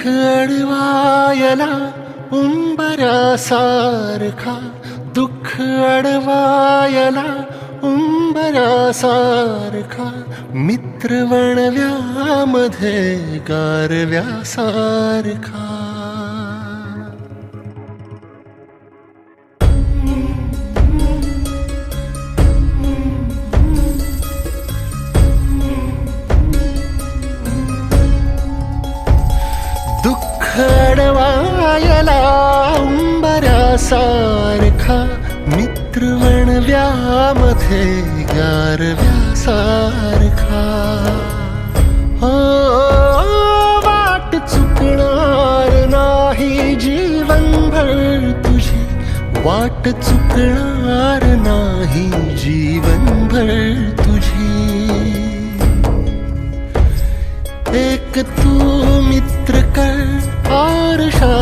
अडवायला उंबरासारखा, दुःख अडवायला उंबरासारखा, मित्र वणव्यामध्ये गारव्यासारखा. दुःख अडवायला उंबरासारखा, मित्र वणव्यामध्ये गारव्यासारखा. हो, वाट चुकणार नाही जीवनभर तुझी, वाट चुकणार नाही जीवनभर तुझी. एक तू मित्र कर आरशा